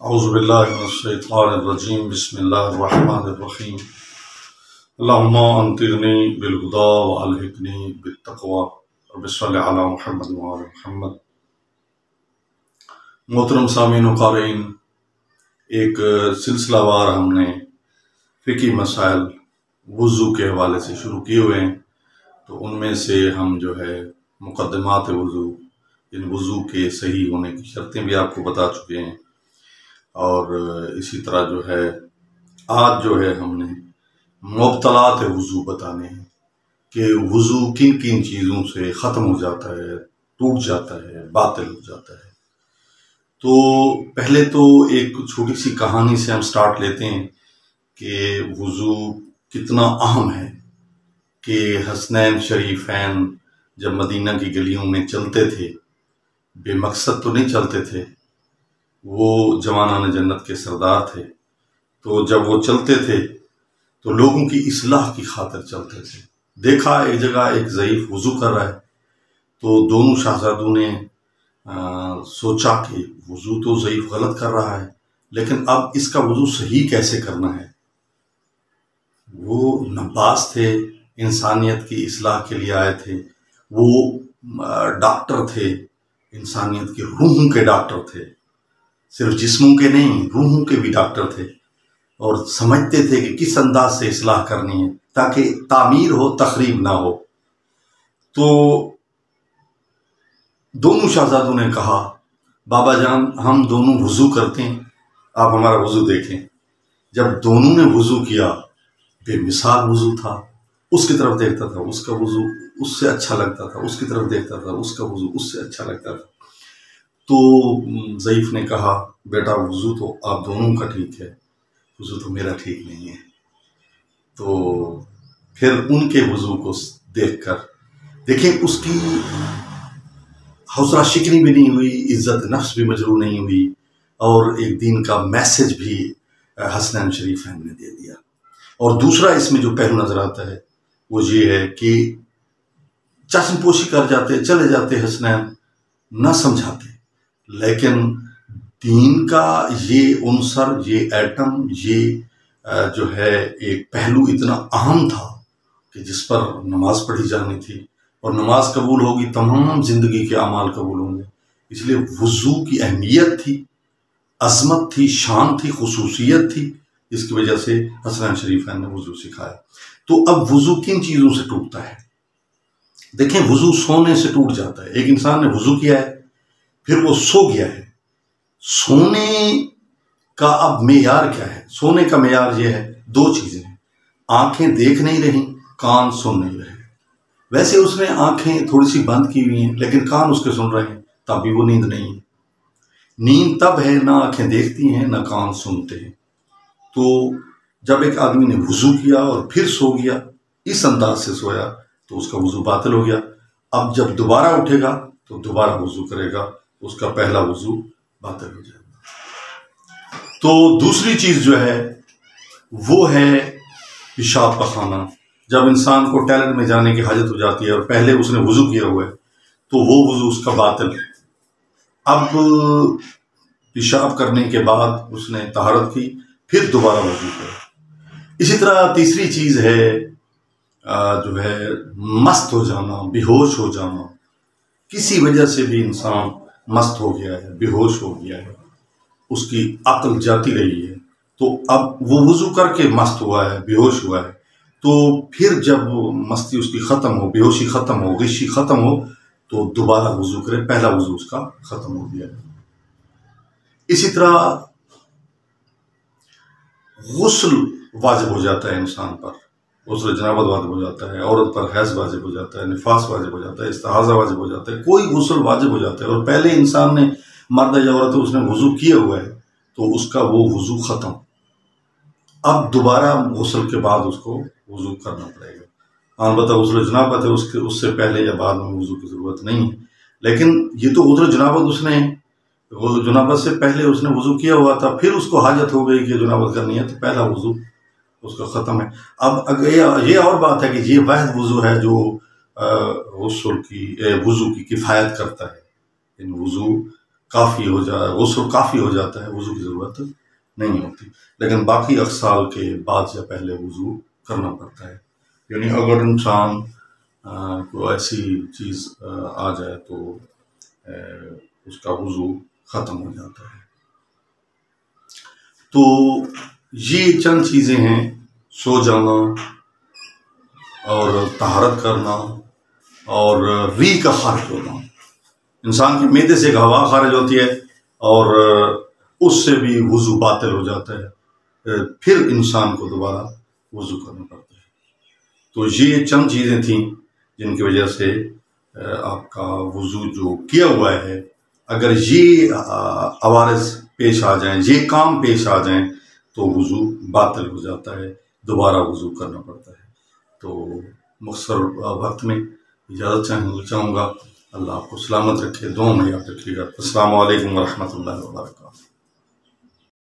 औज़ुबिल्लाहिमिनश्शैतानिर्रजीम बिस्मिल्लाहिर्रहमानिर्रहीम अल्लाहुम्मा अंतिरनी बिलहुदा व अलहिकनी बित्तक़वा रब्बि सल्लि अला मुहम्मद व आलि मुहम्मद। मोहतरम सामीन व क़ारीन, एक सिलसिलावार हमने फ़िक़ही मसाइल वुज़ू के हवाले से शुरू किए हुए हैं। तो उनमें से हम जो है मुक़द्दिमात वुज़ू, इन वुज़ू के सही होने की शर्तें भी आपको बता चुके हैं। और इसी तरह जो है आज जो है हमने मुब्तलात वुज़ू बताने हैं कि वुज़ू किन किन चीज़ों से ख़त्म हो जाता है, टूट जाता है, बातिल हो जाता है। तो पहले तो एक छोटी सी कहानी से हम स्टार्ट लेते हैं कि वुज़ू कितना अहम है। कि हसनैन शरीफैन जब मदीना की गलियों में चलते थे, बेमकसद तो नहीं चलते थे, वो जवानान जन्नत के सरदार थे। तो जब वो चलते थे तो लोगों की इस्लाह की खातिर चलते थे। देखा एक जगह एक ज़ईफ़ वुज़ू कर रहा है, तो दोनों शहज़ादों ने सोचा कि वुज़ू तो ज़ईफ़ गलत कर रहा है, लेकिन अब इसका वुज़ू सही कैसे करना है। वो नब्बास थे, इंसानियत की इस्लाह के लिए आए थे। वो डॉक्टर थे, इंसानियत के रूहों के डॉक्टर थे, सिर्फ जिस्मों के नहीं, रूहों के भी डॉक्टर थे। और समझते थे कि किस अंदाज से इस्लाह करनी है ताकि तामीर हो, तखरीब ना हो। तो दोनों शहजादों ने कहा, बाबा जान हम दोनों वुज़ू करते हैं, आप हमारा वुज़ू देखें। जब दोनों ने वुज़ू किया, बेमिसाल वुज़ू था। उसकी तरफ देखता था, उसका वुज़ू उससे अच्छा लगता था, उसकी तरफ देखता था, उसका वुज़ू उससे अच्छा लगता था। तो ज़ईफ़ ने कहा, बेटा वुज़ू तो आप दोनों का ठीक है, वुज़ू तो मेरा ठीक नहीं है। तो फिर उनके वुज़ू को देखकर देखें, उसकी हौसला शिकनी भी नहीं हुई, इज़्ज़त नफ्स भी मजरूह नहीं हुई, और एक दीन का मैसेज भी हसनैन शरीफैन ने दे दिया। और दूसरा इसमें जो पहलू नजर आता है वो ये है कि चश्मपोशी कर जाते, चले जाते हसनैन, न समझाते, लेकिन दीन का ये उनसर, ये एटम, ये जो है एक पहलू इतना अहम था कि जिस पर नमाज पढ़ी जानी थी, और नमाज कबूल होगी तमाम जिंदगी के अमाल कबूल होंगे। इसलिए वुज़ू की अहमियत थी, अज़मत थी, शान थी, खुसूसियत थी, इसकी वजह से हसनैन शरीफैन ने वुज़ू सिखाया। तो अब वुज़ू किन चीज़ों से टूटता है? देखें, वुज़ू सोने से टूट जाता है। एक इंसान ने वुज़ू किया है, फिर वो सो गया है। सोने का अब मेयार क्या है? सोने का मेयार ये है, दो चीज़ें हैं, आंखें देख नहीं रही, कान सुन नहीं रहे। वैसे उसने आंखें थोड़ी सी बंद की हुई हैं, लेकिन कान उसके सुन रहे हैं, तब भी वो नींद नहीं है। नींद तब है ना आंखें देखती हैं ना कान सुनते हैं। तो जब एक आदमी ने वुज़ू किया और फिर सो गया, इस अंदाज से सोया, तो उसका वुज़ू बातिल हो गया। अब जब दोबारा उठेगा तो दोबारा वुज़ू करेगा, उसका पहला वुज़ू बातिल हो जाएगा। तो दूसरी चीज़ जो है वो है पेशाब पखाना। जब इंसान को टॉयलेट में जाने की हाजत हो जाती है और पहले उसने वुज़ू किया हुआ है, तो वो वुज़ू उसका बातिल है। अब पेशाब करने के बाद उसने तहारत की, फिर दोबारा वुज़ू किया। इसी तरह तीसरी चीज़ है जो है मस्त हो जाना, बेहोश हो जाना। किसी वजह से भी इंसान मस्त हो गया है, बेहोश हो गया है, उसकी अक्ल जाती रही है, तो अब वो वुज़ू करके मस्त हुआ है, बेहोश हुआ है, तो फिर जब मस्ती उसकी ख़त्म हो, बेहोशी ख़त्म हो, गिशी ख़त्म हो, तो दोबारा वुज़ू करे, पहला वुज़ू उसका ख़त्म हो गया। इसी तरह गुस्ल वाजिब हो जाता है इंसान पर, गुस्ल जनाबत वाजिब हो जाता है, औरत पर हैज़ वाजिब हो जाता है, निफास वाजिब हो जाता है, इस्तिहाज़ा वाजिब हो जाता है, कोई गुस्ल वाजिब हो जाता है। और पहले इंसान ने, मर्द या औरत, उसने वुज़ू किया हुआ है, तो उसका वो वुज़ू ख़त्म। अब दोबारा गुस्ल के बाद उसको वुज़ू करना पड़ेगा। अलबत्ता गुस्ल जनाबत है, उससे पहले या बाद में वुज़ू की ज़रूरत नहीं है। लेकिन ये तो गुस्ल जनाबत, उसने जुनाबत से पहले उसने वुज़ू किया हुआ था, फिर उसको हाजत हो गई कि जुनाबत करनी है, तो पहला वुज़ू उसका ख़त्म है। अब अगर ये और बात है कि ये वाहिद वुज़ू है जो वुज़ू की किफ़ायत करता है। इन वुज़ू काफ़ी हो जाए, गुस्ल काफ़ी हो जाता है, वज़ू की ज़रूरत नहीं होती। लेकिन बाकी अग़साल के बाद या पहले वज़ू करना पड़ता है। यानी अगर इंसान को ऐसी चीज़ आ जाए तो उसका वज़ू ख़त्म हो जाता है। तो ये चंद चीज़ें हैं, सो जाना और तहारत करना और री का खारिज होना। इंसान के मैदे से एक हवा खारिज होती है और उससे भी वज़ू बातिल हो जाता है, फिर इंसान को दोबारा वज़ू करना पड़ता है। तो ये चंद चीज़ें थीं जिनकी वजह से आपका वज़ू जो किया हुआ है, अगर ये अवारिज़ पेश आ जाएं, ये काम पेश आ जाएं, तो वज़ू बातिल हो जाता है, दोबारा वज़ू करना पड़ता है। तो मुख्तसर वक्त में इजाज़त चाहूँगा। अल्लाह आपको सलामत रखे, दुआ में याद रखिएगा। अस्सलामु अलैकुम व रहमतुल्लाहि व बरकातहू।